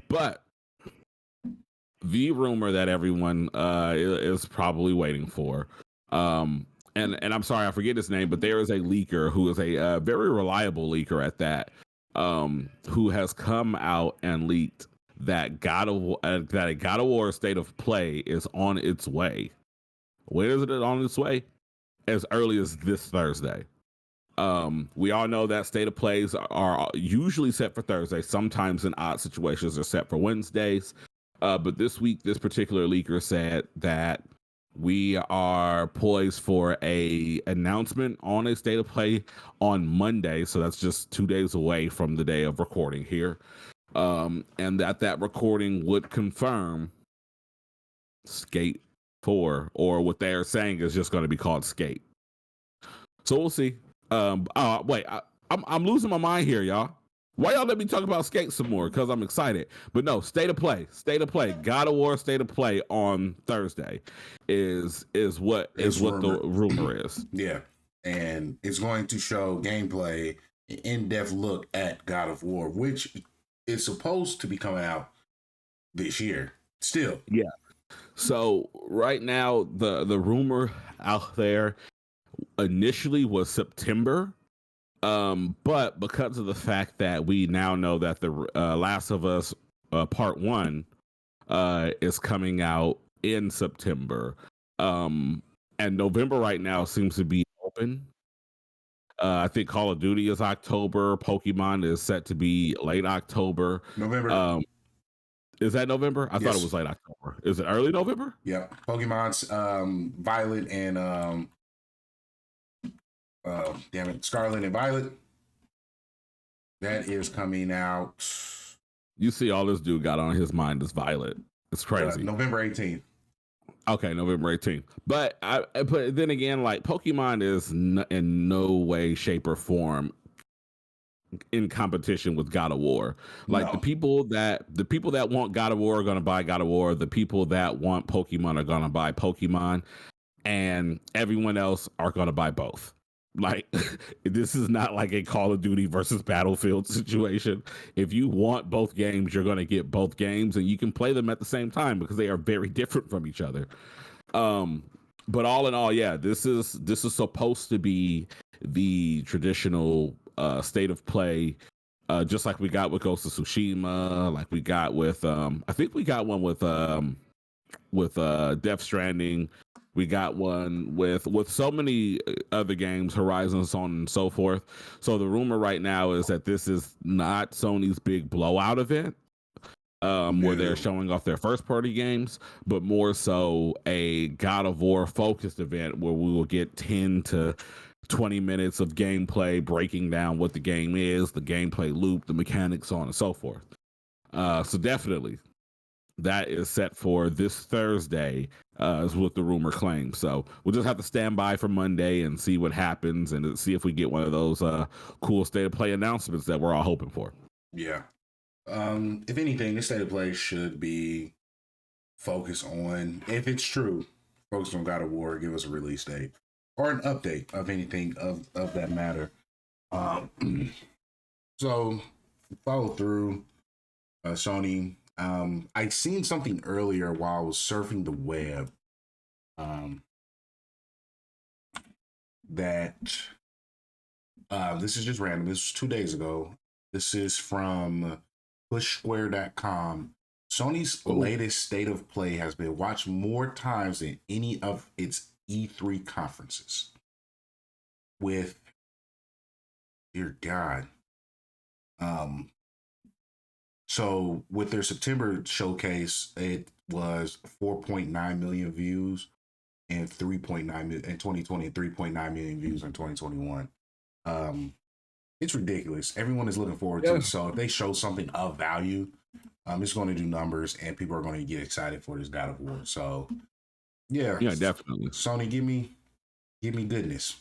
But the rumor that everyone is probably waiting for, and I'm sorry I forget his name, but there is a leaker who is a very reliable leaker at that, who has come out and leaked that that a God of War State of Play is on its way. When is it on its way? As early as this Thursday. We all know that State of Plays are usually set for Thursday. Sometimes in odd situations they're set for Wednesdays. But this week, this particular leaker said that we are poised for a announcement on a State of Play on Monday. So that's just 2 days away from the day of recording here. And that recording would confirm Skate 4, or what they are saying is just going to be called Skate. So we'll see. Wait, I'm losing my mind here, y'all. Why y'all let me talk about Skate some more? Because I'm excited. But no, State of Play, God of War State of Play on Thursday is what the rumor is. Yeah, and it's going to show gameplay, an in-depth look at God of War, which is supposed to be coming out this year. Still, yeah. So right now, the rumor out there initially was September. But because of the fact that we now know that the Last of Us Part 1 is coming out in September, and November right now seems to be open. I think Call of Duty is October. Pokemon is set to be late October. November. Is that November? I thought it was late October. Is it early November? Yeah. Pokemon's Violet and Scarlet and Violet. That is coming out. You see, all this dude got on his mind is Violet. It's crazy. November 18th. Okay, November 18th. But then again, like Pokemon is in no way, shape, or form in competition with God of War. Like the people that want God of War are going to buy God of War. The people that want Pokemon are going to buy Pokemon, and everyone else are going to buy both. Like this is not like a Call of Duty versus Battlefield situation. If you want both games, you're going to get both games, and you can play them at the same time because they are very different from each other. But all in all, yeah, this is supposed to be the traditional State of Play, just like we got with Ghost of Tsushima, like we got with I think we got one with Death Stranding. We got one with so many other games, Horizon, so on and so forth. So the rumor right now is that this is not Sony's big blowout event, where they're showing off their first party games, but more so a God of War focused event where we will get 10 to 20 minutes of gameplay breaking down what the game is, the gameplay loop, the mechanics, so on and so forth. So definitely that is set for this Thursday, is what the rumor claims. So we'll just have to stand by for Monday and see what happens and see if we get one of those cool State of Play announcements that we're all hoping for. Yeah. If anything, this State of Play should be focused on, if it's true, focus on God of War, give us a release date or an update of anything of that matter. So follow through, Sony. I seen something earlier while I was surfing the web, that this is just random. This was 2 days ago. This is from pushsquare.com. Sony's latest State of Play has been watched more times than any of its E3 conferences. With, dear God, so with their September showcase, it was 4.9 million views and 3.9 million in 2020 and 3.9 million views in 2021. It's ridiculous. Everyone is looking forward to it. So if they show something of value, it's going to do numbers and people are going to get excited for this God of War. So yeah, definitely. Sony, give me goodness.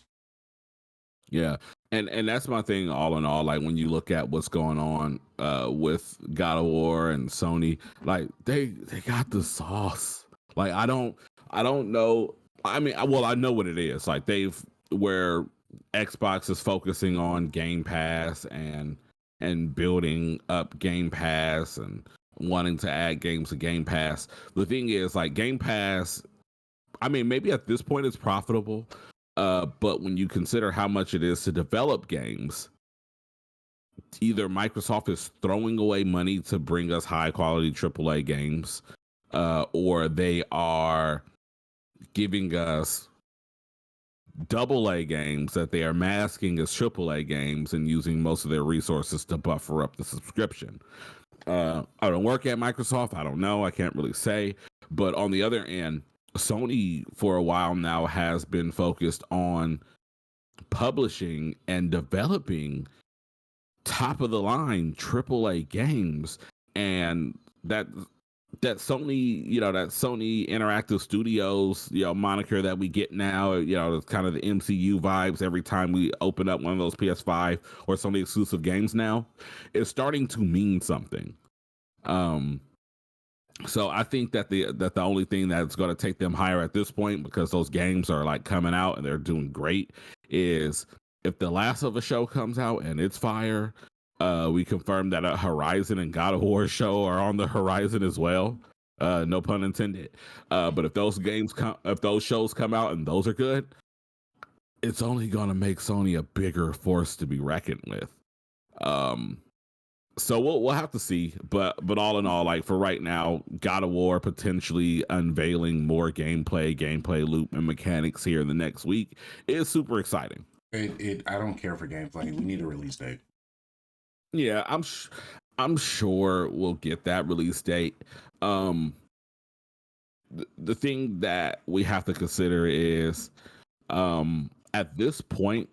Yeah. And that's my thing all in all. Like when you look at what's going on with God of War and Sony, like they got the sauce. Like I don't know. I mean, well, I know what it is. Like where Xbox is focusing on Game Pass and building up Game Pass and wanting to add games to Game Pass. The thing is, like, Game Pass, I mean, maybe at this point it's profitable, but when you consider how much it is to develop games, either Microsoft is throwing away money to bring us high quality AAA games, or they are giving us AA games that they are masking as AAA games and using most of their resources to buffer up the subscription. I don't work at Microsoft. I don't know. I can't really say. But on the other end, Sony for a while now has been focused on publishing and developing top of the line AAA games, and that Sony, that Sony Interactive Studios, moniker that we get now, it's kind of the MCU vibes every time we open up one of those PS5 or Sony exclusive games now, is starting to mean something. So I think that the only thing that's going to take them higher at this point, because those games are like coming out and they're doing great, is if The Last of Us show comes out and it's fire. We confirmed that a Horizon and God of War show are on the horizon as well. No pun intended. But if those shows come out and those are good, it's only going to make Sony a bigger force to be reckoned with. So we'll have to see. But all in all, like for right now, God of War potentially unveiling more gameplay loop and mechanics here in the next week is super exciting. I don't care for gameplay. We need a release date. Yeah, I'm sure we'll get that release date. The thing that we have to consider is at this point,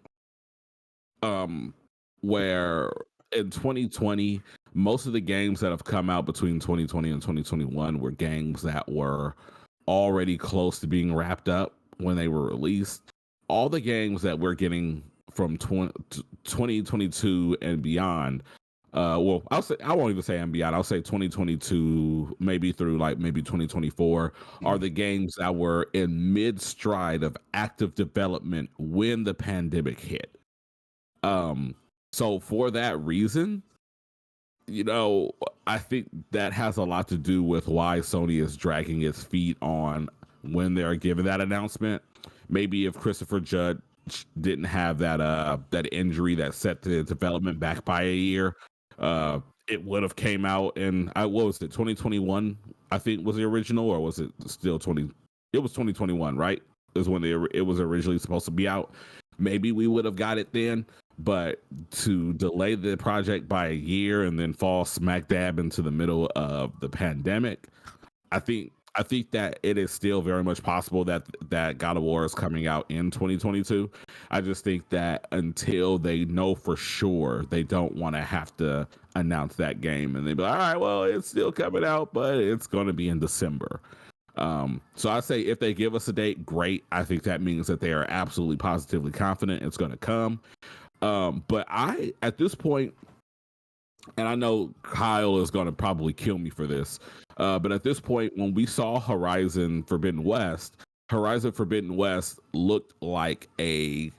where in 2020, most of the games that have come out between 2020 and 2021 were games that were already close to being wrapped up when they were released. All the games that we're getting from 2022 and beyond, I won't even say and beyond, I'll say 2022 maybe through maybe 2024 are the games that were in mid stride of active development when the pandemic hit. So for that reason, I think that has a lot to do with why Sony is dragging its feet on when they're giving that announcement. Maybe if Christopher Judge didn't have that injury that set the development back by a year, it would have came out in what was it, 2021? I think was the original, or was it still 20? It was 2021, right? Is when it was originally supposed to be out. Maybe we would have got it then, but to delay the project by a year and then fall smack dab into the middle of the pandemic, I think that it is still very much possible that God of War is coming out in 2022. I just think that until they know for sure, they don't want to have to announce that game and they'd be like, all right, well, it's still coming out, but it's going to be in December. So I say if they give us a date, great. I think that means that they are absolutely positively confident it's going to come. But at this point, and I know Kyle is going to probably kill me for this, but at this point, when we saw Horizon Forbidden West looked like a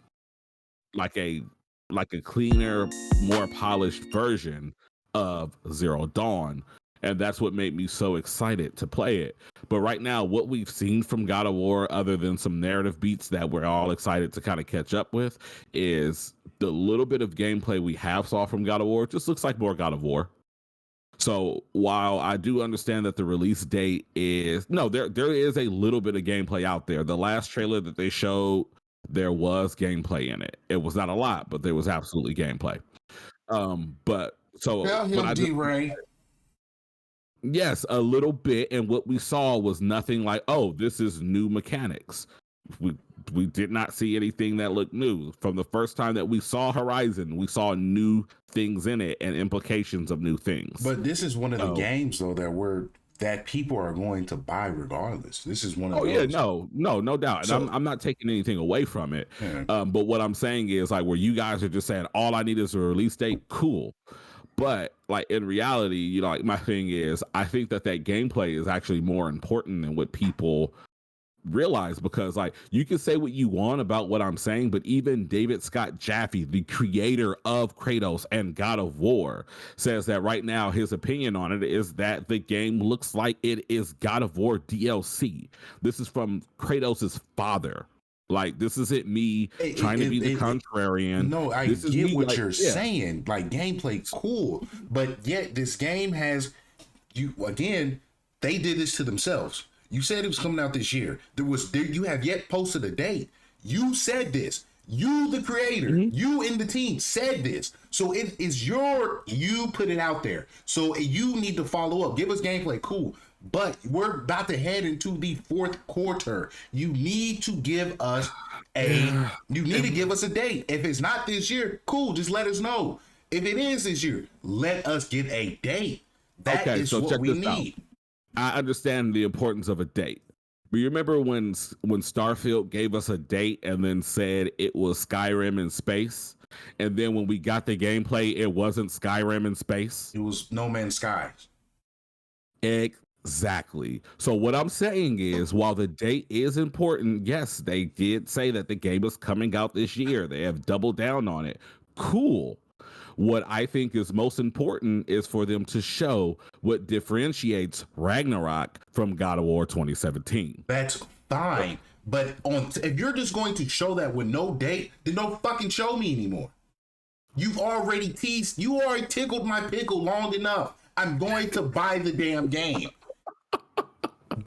cleaner, more polished version of Zero Dawn. And that's what made me so excited to play it. But right now, what we've seen from God of War, other than some narrative beats that we're all excited to kind of catch up with, is the little bit of gameplay we have saw from God of War just looks like more God of War. So while I do understand that the release date is there is a little bit of gameplay out there. The last trailer that they showed, there was gameplay in it. It was not a lot, but there was absolutely gameplay. But D-Ray. Yes, a little bit. And what we saw was nothing like, oh, this is new mechanics. We did not see anything that looked new. From the first time that we saw Horizon, we saw new things in it and implications of new things. But this is one of the games, though, that people are going to buy regardless. This is one of those. Yeah, no doubt. And I'm not taking anything away from it. Yeah. But what I'm saying is, like, where you guys are just saying, all I need is a release date, cool. But like in reality, my thing is, I think that gameplay is actually more important than what people realize, because like you can say what you want about what I'm saying, but even David Scott Jaffe, the creator of Kratos and God of War, says that right now his opinion on it is that the game looks like it is God of War DLC. This is from Kratos' father. Like, this isn't me trying to be the contrarian. No, I this is get me, what like, you're saying. Like, gameplay's cool, but yet this game has you again. They did this to themselves. You said it was coming out this year. You have yet posted a date. You said this. You, the creator, you in the team said this. So it is you put it out there. So you need to follow up. Give us gameplay, cool. But we're about to head into the fourth quarter. You need to give us a date. If it's not this year, cool. Just let us know. If it is this year, let us get a date. That is what we need. I understand the importance of a date. But you remember when Starfield gave us a date and then said it was Skyrim in space? And then when we got the gameplay, it wasn't Skyrim in space. It was No Man's Sky. Exactly. So what I'm saying is, while the date is important, yes, they did say that the game is coming out this year. They have doubled down on it. Cool. What I think is most important is for them to show what differentiates Ragnarok from God of War 2017. That's fine. But if you're just going to show that with no date, then don't fucking show me anymore. You've already teased. You already tickled my pickle long enough. I'm going to buy the damn game.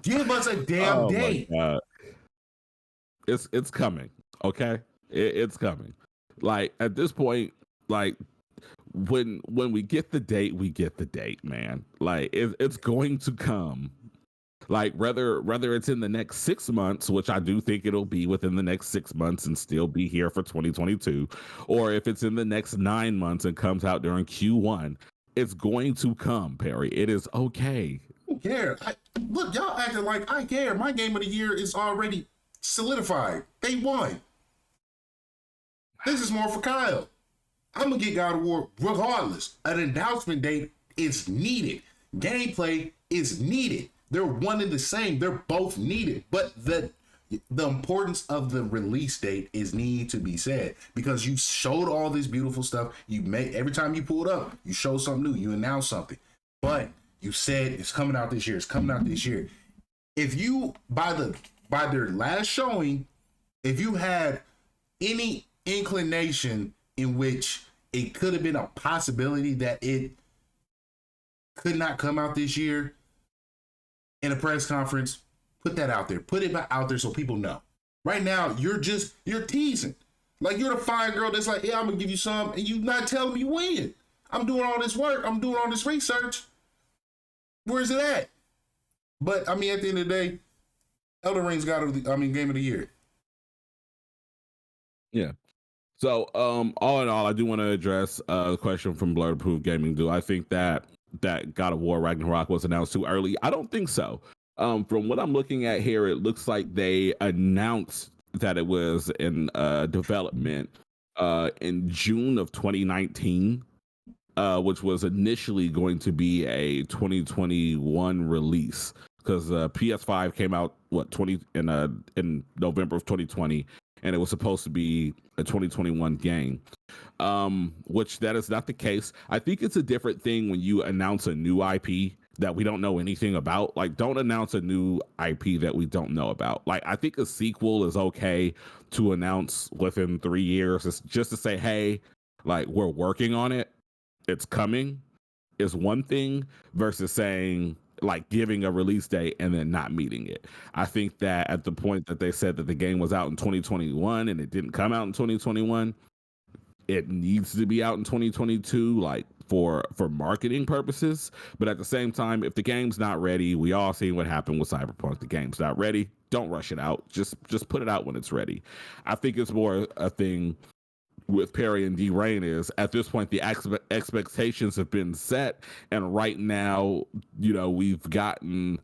Give us a damn date. My God. It's coming. Okay, it's coming. Like, at this point, like, when we get the date, we get the date, man. Like, it's going to come. Like, whether it's in the next 6 months, which I do think it'll be within the next 6 months and still be here for 2022, or if it's in the next 9 months and comes out during Q1, it's going to come, Perry. It is okay. Who cares? Look, y'all acting like I care. My game of the year is already solidified. They won. This is more for Kyle. I'm going to get God of War regardless. An announcement date is needed. Gameplay is needed. They're one and the same. They're both needed. But the importance of the release date is need to be said, because you showed all this beautiful stuff. Every time you pull it up, you show something new. You announce something. But you said it's coming out this year. It's coming out this year. If you, by their last showing, if you had any inclination in which it could have been a possibility that it could not come out this year in a press conference, put that out there. Put it out there so people know. Right now, you're teasing. Like, you're the fine girl that's like, yeah, I'm going to give you some, and you not telling me when. I'm doing all this work. I'm doing all this research. Where's it at? But, I mean, at the end of the day, Elden Ring's game of the year. Yeah. So, all in all, I do want to address a question from Blerd Approved Gaming. Do I think that God of War Ragnarok was announced too early? I don't think so. From what I'm looking at here, it looks like they announced that it was in development in June of 2019, which was initially going to be a 2021 release, because PS5 came out in November of 2020. And it was supposed to be a 2021 game, which that is not the case. I think it's a different thing when you announce a new IP that we don't know anything about. Like, don't announce a new IP that we don't know about. Like, I think a sequel is okay to announce within 3 years. It's just to say, hey, like, we're working on it. It's coming is one thing versus saying, like, giving a release date and then not meeting it. I think that at the point that they said that the game was out in 2021 and it didn't come out in 2021, it needs to be out in 2022, like, for marketing purposes. But at the same time, if the game's not ready, we all seen what happened with Cyberpunk. The game's not ready. Don't rush it out. Just put it out when it's ready. I think it's more a thing with Perry and D-Rain is, at this point, the expectations have been set. And right now, you know, we've gotten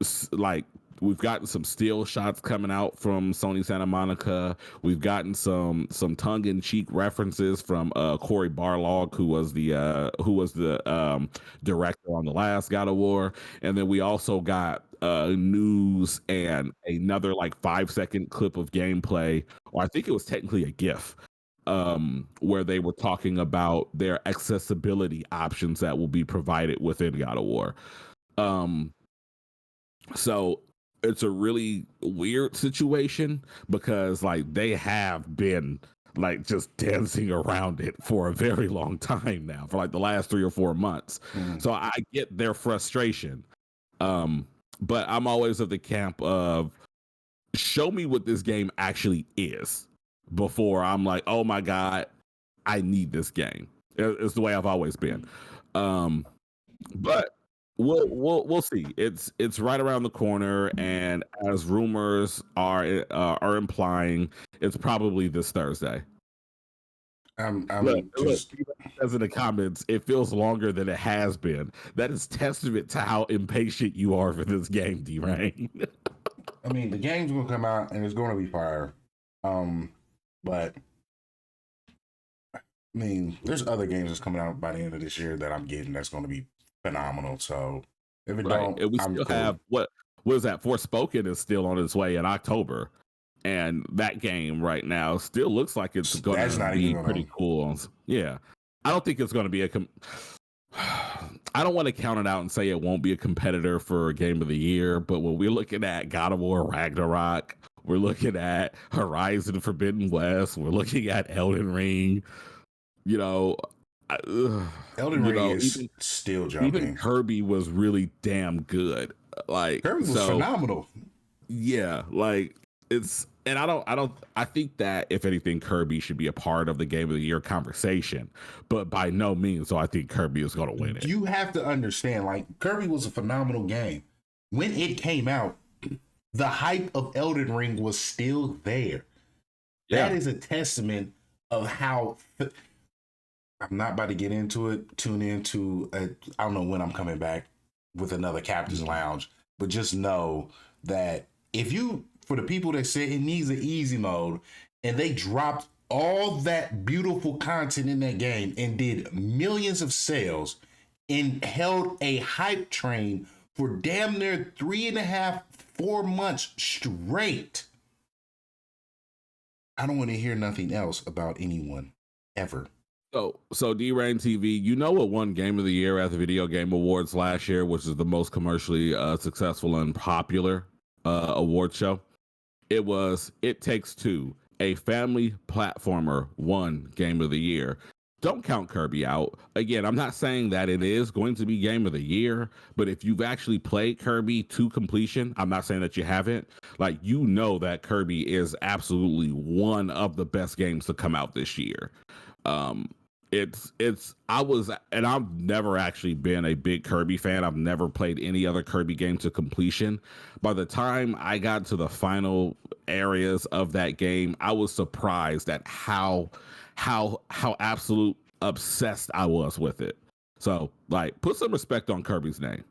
some still shots coming out from Sony Santa Monica. We've gotten some tongue-in-cheek references from Cory Barlog, who was the director on the last God of War. And then we also got news and another like 5-second clip of gameplay, or I think it was technically a GIF, where they were talking about their accessibility options that will be provided within God of War. So it's a really weird situation because like they have been like just dancing around it for a very long time now, for like the last 3 or 4 months. So I get their frustration. But I'm always of the camp of show me what this game actually is before I'm like, oh my God, I need this game. It's the way I've always been. But we'll see. It's right around the corner, and as rumors are implying, it's probably this Thursday. Look, as in the comments, it feels longer than it has been. That is testament to how impatient you are for this game, D-Rain. I mean, the game's gonna come out and it's gonna be fire. But I mean, there's other games that's coming out by the end of this year that I'm getting that's gonna be phenomenal. So if it don't, and we still have what is that? Forspoken is still on its way in October. And that game right now still looks like it's going to be pretty cool. Yeah. I don't think it's going to be I don't want to count it out and say it won't be a competitor for Game of the Year, but when we're looking at God of War Ragnarok, we're looking at Horizon Forbidden West, we're looking at Elden Ring, Elden Ring is still jumping. Even Kirby was really damn good. Like Kirby was phenomenal. Yeah, like I think that if anything, Kirby should be a part of the Game of the Year conversation, but by no means so I think Kirby is going to win it. You have to understand, like, Kirby was a phenomenal game. When it came out, the hype of Elden Ring was still there. Yeah. That is a testament of how I'm not about to get into it. Tune into I don't know when I'm coming back with another Captain's Lounge, but just know that for the people that said it needs an easy mode, and they dropped all that beautiful content in that game and did millions of sales and held a hype train for damn near 3.5, 4 months straight. I don't want to hear nothing else about anyone ever. So D-Rain TV, you know what won Game of the Year at the Video Game Awards last year, which is the most commercially successful and popular award show? It was It Takes Two, a family platformer, won Game of the Year. Don't count Kirby out. Again, I'm not saying that it is going to be Game of the Year, but if you've actually played Kirby to completion, I'm not saying that you haven't, like, you know that Kirby is absolutely one of the best games to come out this year. I've never actually been a big Kirby fan. I've never played any other Kirby game to completion. By the time I got to the final areas of that game, I was surprised at how absolute obsessed I was with it. So, like, put some respect on Kirby's name.